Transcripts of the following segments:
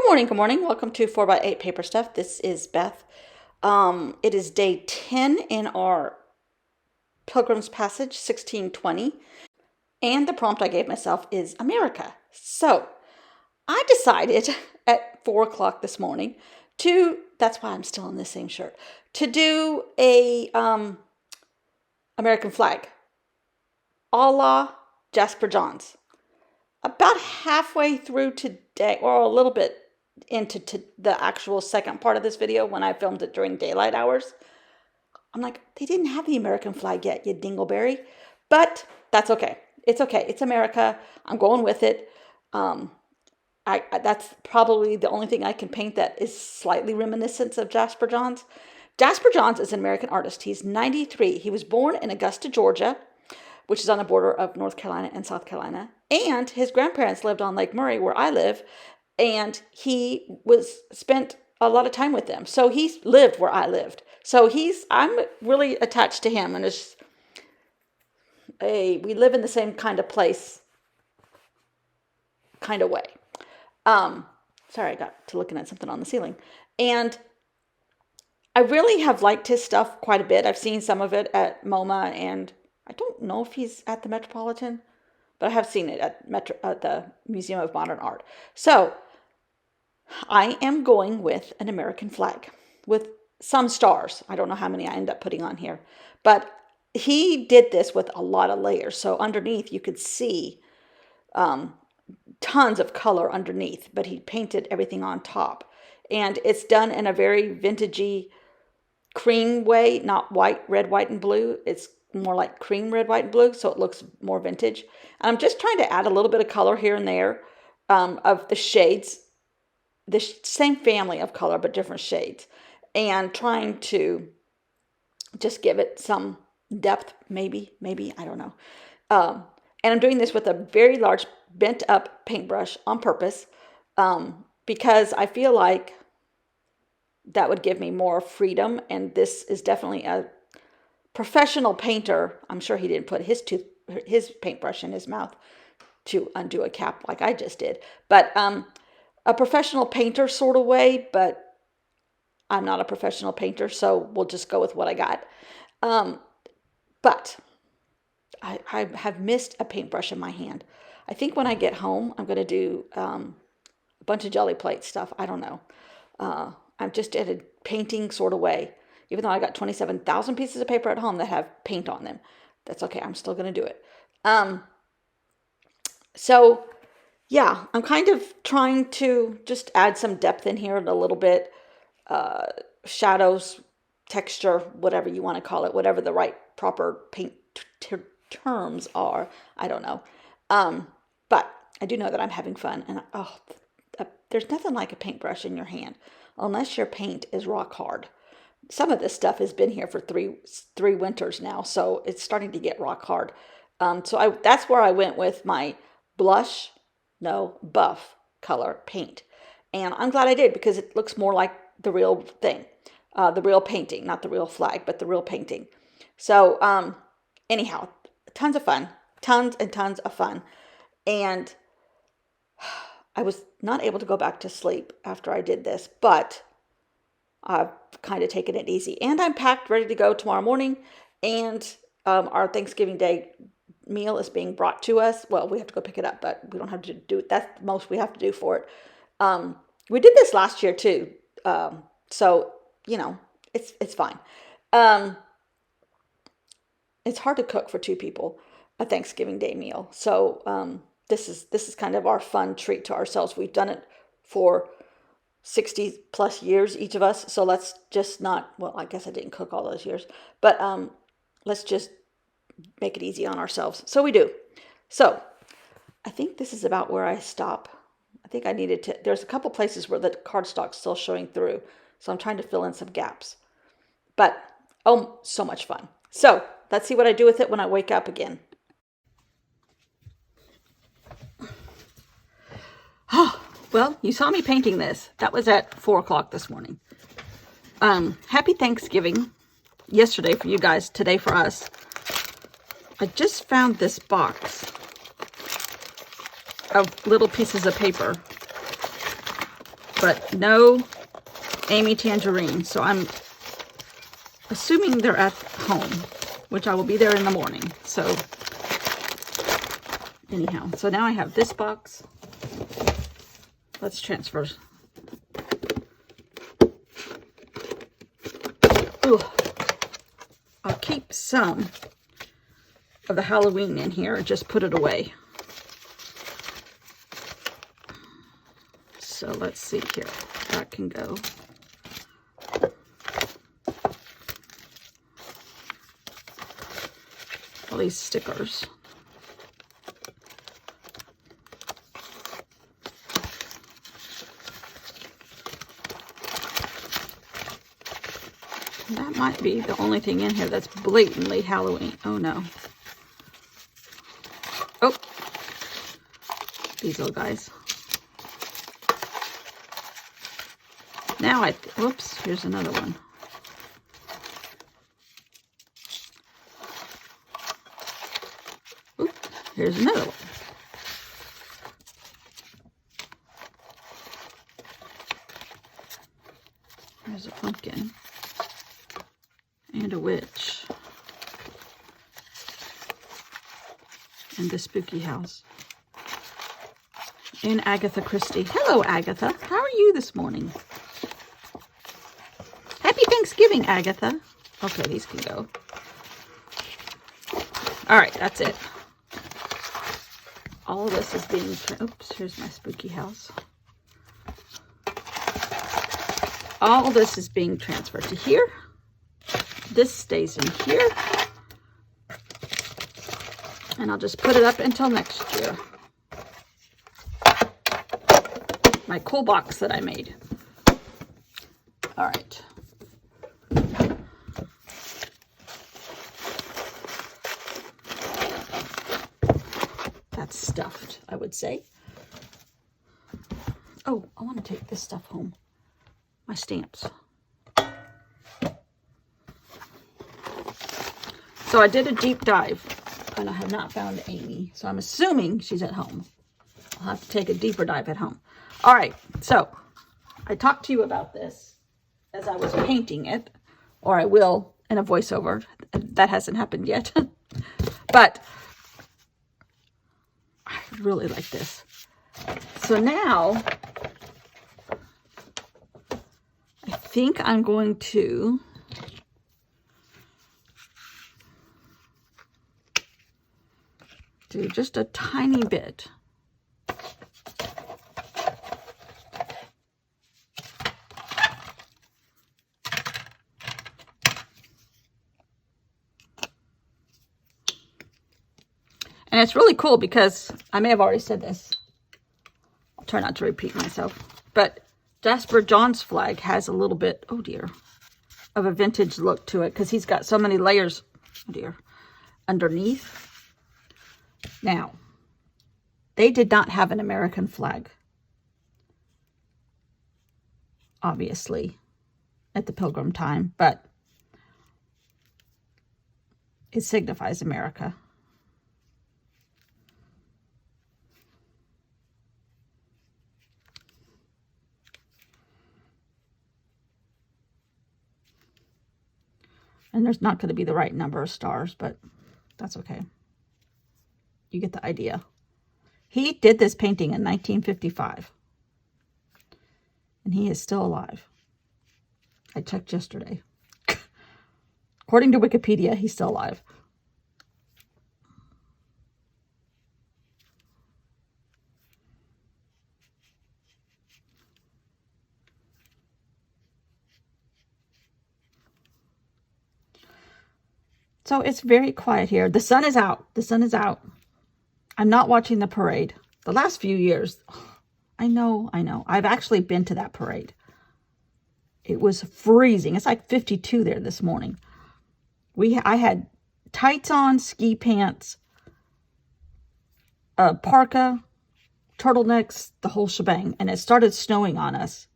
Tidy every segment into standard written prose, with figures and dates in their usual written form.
Good morning. Welcome to 4x8 Paper Stuff. This is Beth. It is day 10 in our Pilgrims passage, 1620. And the prompt I gave myself is America. So I decided at 4 o'clock this morning that's why I'm still in the same shirt, to do a American flag, a la Jasper Johns. About halfway through today, or a little bit into the actual second part of this video when I filmed it during daylight hours, I'm like, they didn't have the American flag yet, you dingleberry. But that's okay. It's okay. It's America. I'm going with it. That's probably the only thing I can paint that is slightly reminiscent of Jasper Johns. Jasper Johns is an American artist. He's 93. He was born in Augusta, Georgia, which is on the border of North Carolina and South Carolina. And his grandparents lived on Lake Murray, where I live, and he spent a lot of time with them. So he lived where I lived. So I'm really attached to him, and we live in the same kind of place, kind of way. Sorry, I got to looking at something on the ceiling. And I really have liked his stuff quite a bit. I've seen some of it at MoMA, and I don't know if he's at the Metropolitan, but I have seen it at the Museum of Modern Art. So I am going with an American flag with some stars. I don't know how many I end up putting on here, but he did this with a lot of layers. So underneath you could see tons of color underneath, but he painted everything on top. And it's done in a very vintagey cream way, not white, red, white, and blue. It's more like cream, red, white, and blue, so it looks more vintage. And I'm just trying to add a little bit of color here and there of the shades, the same family of color, but different shades, and trying to just give it some depth, maybe, I don't know. And I'm doing this with a very large bent up paintbrush on purpose because I feel like that would give me more freedom. And this is definitely a professional painter. I'm sure he didn't put his paintbrush in his mouth to undo a cap like I just did. But a professional painter sort of way, but I'm not a professional painter, so we'll just go with what I got. But I have missed a paintbrush in my hand. I think when I get home, I'm going to do a bunch of jelly plate stuff. I don't know. I'm just at a painting sort of way. Even though I got 27,000 pieces of paper at home that have paint on them. That's okay. I'm still going to do it. So, yeah, I'm kind of trying to just add some depth in here a little bit. Shadows, texture, whatever you want to call it. Whatever the right proper paint terms are. I don't know. But I do know that I'm having fun. And there's nothing like a paintbrush in your hand. Unless your paint is rock hard. Some of this stuff has been here for three winters now, so it's starting to get rock hard. So that's where I went with my buff color paint. And I'm glad I did because it looks more like the real thing, the real painting, not the real flag, but the real painting. So anyhow, tons of fun, tons and tons of fun. And I was not able to go back to sleep after I did this, but I've kind of taken it easy. And I'm packed, ready to go tomorrow morning. And our Thanksgiving Day meal is being brought to us. Well, we have to go pick it up, but we don't have to do it. That's the most we have to do for it. We did this last year too. So, it's fine. It's hard to cook for two people, a Thanksgiving Day meal. So this is kind of our fun treat to ourselves. We've done it for 60 plus years, each of us. So let's just I guess I didn't cook all those years, but let's just make it easy on ourselves. So we do. So I think this is about where I stop. I think I needed to, there's a couple places where the cardstock's still showing through. So I'm trying to fill in some gaps, but so much fun. So let's see what I do with it when I wake up again. Oh, well, you saw me painting this. That was at 4 o'clock this morning. Happy Thanksgiving. Yesterday for you guys, today for us. I just found this box of little pieces of paper. but no Amy Tangerine. So I'm assuming they're at home, which I will be there in the morning. So anyhow, so now I have this box. Let's transfer. Ooh. I'll keep some of the Halloween in here and just put it away. So let's see here. That can go. All these stickers. That might be the only thing in here that's blatantly Halloween. Oh no. Oh. These little guys. Now whoops, here's another one. Oop, here's another one. There's a pumpkin. And a witch. And the spooky house. And Agatha Christie. Hello, Agatha. How are you this morning? Happy Thanksgiving, Agatha. Okay, these can go. All right, that's it. All this is being... Oops, here's my spooky house. All this is being transferred to here. This stays in here. And I'll just put it up until next year. My cool box that I made. All right. That's stuffed, I would say. Oh, I want to take this stuff home. My stamps. So I did a deep dive, and I have not found Amy. So I'm assuming she's at home. I'll have to take a deeper dive at home. All right, so I talked to you about this as I was painting it, or I will in a voiceover. That hasn't happened yet. But I really like this. So now, I think I'm going to do just a tiny bit. And it's really cool because I may have already said this. I'll try not to repeat myself. But Jasper John's flag has a little bit, oh dear, of a vintage look to it because he's got so many layers, oh dear, underneath. Now, they did not have an American flag, obviously, at the Pilgrim time, but it signifies America. And there's not going to be the right number of stars, but that's okay. You get the idea. He did this painting in 1955. And he is still alive. I checked yesterday. According to Wikipedia, he's still alive. So it's very quiet here. The sun is out. The sun is out. I'm not watching the parade. The last few years, I know. I've actually been to that parade. It was freezing. It's like 52 there this morning. I had tights on, ski pants, a parka, turtlenecks, the whole shebang. And it started snowing on us.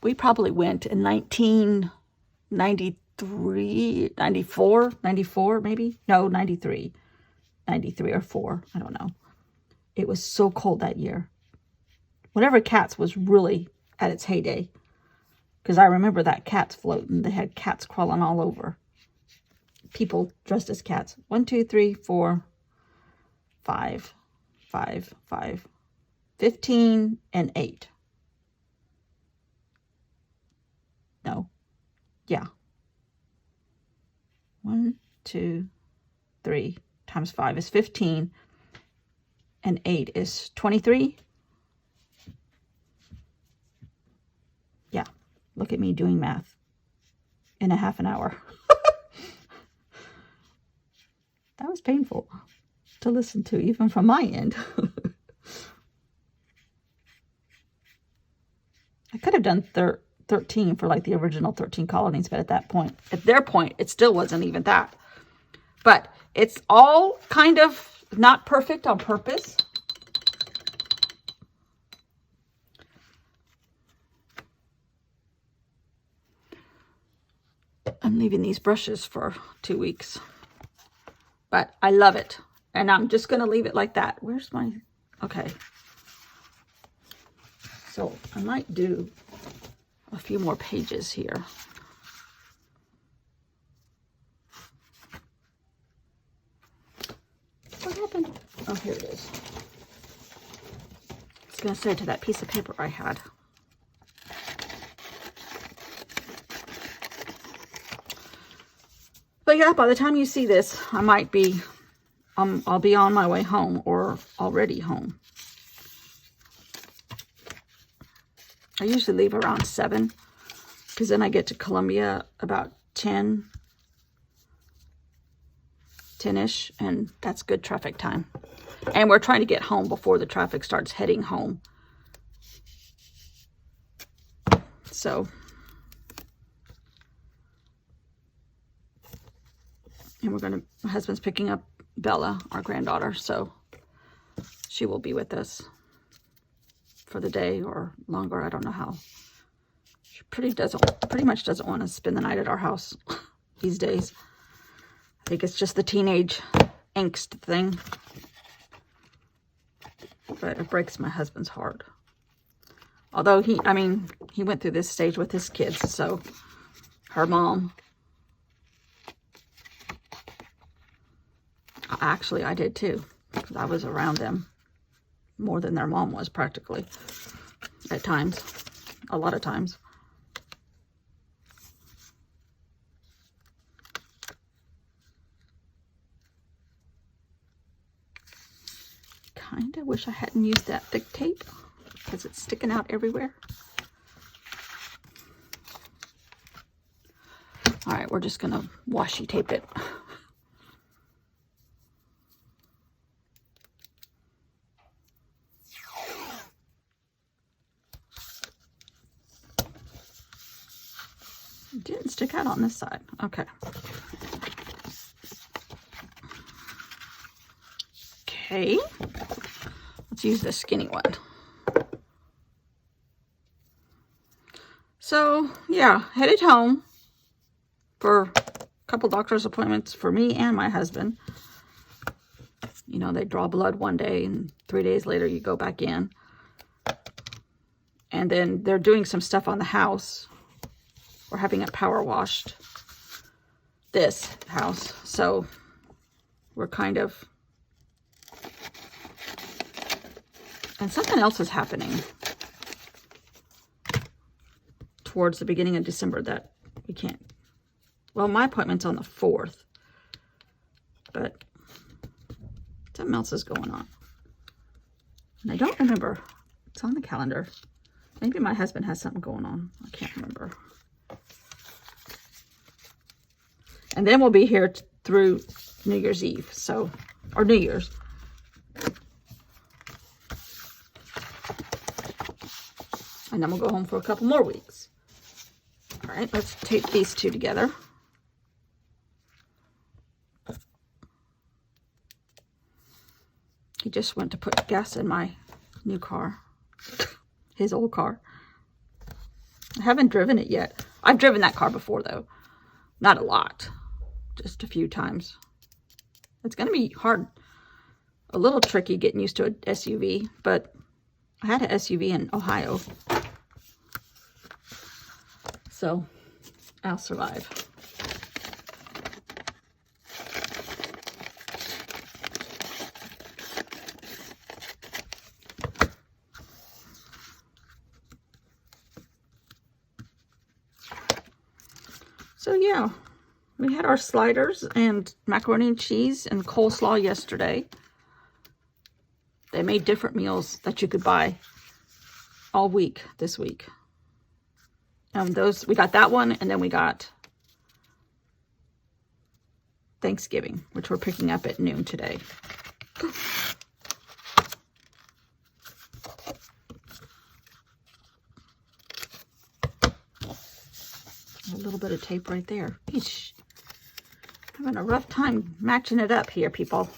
We probably went in 1993, 94 maybe? No, 93 or 4. I don't know. It was so cold that year. Whatever Cats was really at its heyday. Because I remember that cats floating. They had cats crawling all over. People dressed as cats. 1, 2, 3, 4, 5, 5, 5, 15, and 8. No. Yeah. 1, 2, 3 times 5 is 15. And 8 is 23. Yeah. Look at me doing math in a half an hour. That was painful to listen to, even from my end. I could have done 13 for like the original 13 colonies, but at their point, it still wasn't even that. But it's all kind of not perfect on purpose. I'm leaving these brushes for 2 weeks. But I love it. And I'm just going to leave it like that. Where's my... Okay. So I might do a few more pages here. What happened? Oh, here it is. I was going to say to that piece of paper I had. But yeah, by the time you see this, I might be, I'll be on my way home or already home. I usually leave around 7 because then I get to Columbia about 10-ish, and that's good traffic time. And we're trying to get home before the traffic starts heading home. So... And my husband's picking up Bella, our granddaughter, so she will be with us for the day or longer. I don't know how. She pretty much doesn't want to spend the night at our house these days. I think it's just the teenage angst thing. But it breaks my husband's heart. Although he went through this stage with his kids, so her mom... Actually, I did too, because I was around them more than their mom was practically at times, a lot of times. Kind of wish I hadn't used that thick tape because it's sticking out everywhere. All right, we're just going to washi tape it. It didn't stick out on this side. Okay. Okay. Let's use the skinny one. So, yeah, headed home for a couple doctor's appointments for me and my husband. You know, they draw blood one day and 3 days later you go back in. And then they're doing some stuff on the house. We're having it power washed, this house. So we're kind of, and something else is happening towards the beginning of December that we can't, well, my appointment's on the 4th, but something else is going on. And I don't remember. It's on the calendar. Maybe my husband has something going on. I can't remember. And then we'll be here through New Year's Eve, so, or New Year's. And then we'll go home for a couple more weeks. All right, let's tape these two together. He just went to put gas in my new car, his old car. I haven't driven it yet. I've driven that car before, though. Not a lot. Just a few times. It's going to be hard, a little tricky getting used to an SUV, but I had an SUV in Ohio. So I'll survive. So yeah, we had our sliders and macaroni and cheese and coleslaw yesterday. They made different meals that you could buy all week this week. We got that one, and then we got Thanksgiving, which we're picking up at noon today. A little bit of tape right there. Eesh. Having a rough time matching it up here, people.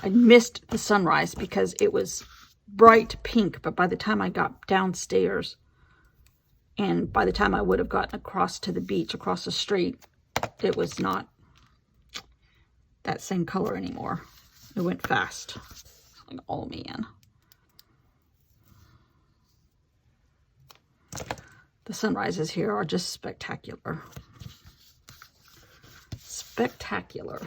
I missed the sunrise because it was bright pink, but by the time I got downstairs and by the time I would have gotten across to the beach, across the street, it was not that same color anymore. It went fast. Like, oh man. The sunrises here are just spectacular. Spectacular.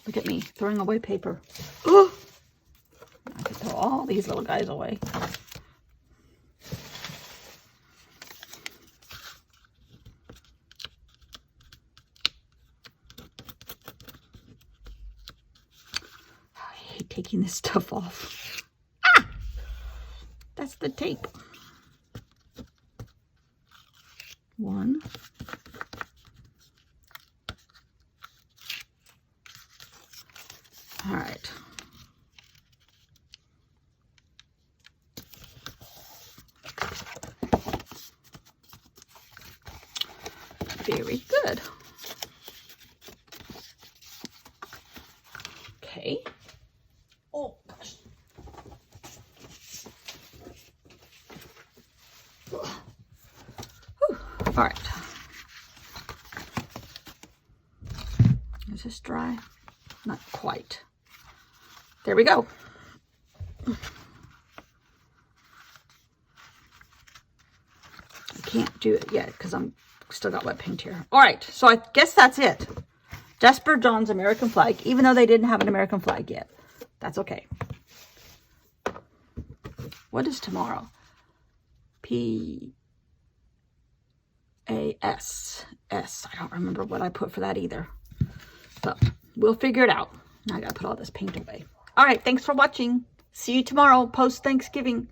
Look at me throwing away paper. Oh! I could throw all these little guys away. I hate taking this stuff off. Ah! That's the tape. One. All right. Very good. Okay. Oh, gosh. Whew. All right. Is this dry? Not quite. There we go. I can't do it yet because I'm still got wet paint here. All right, so I guess that's it. Jasper John's American flag, even though they didn't have an American flag yet. That's okay. What is tomorrow? P-A-S-S. I don't remember what I put for that either. But we'll figure it out. Now I gotta put all this paint away. All right, thanks for watching. See you tomorrow, post-Thanksgiving.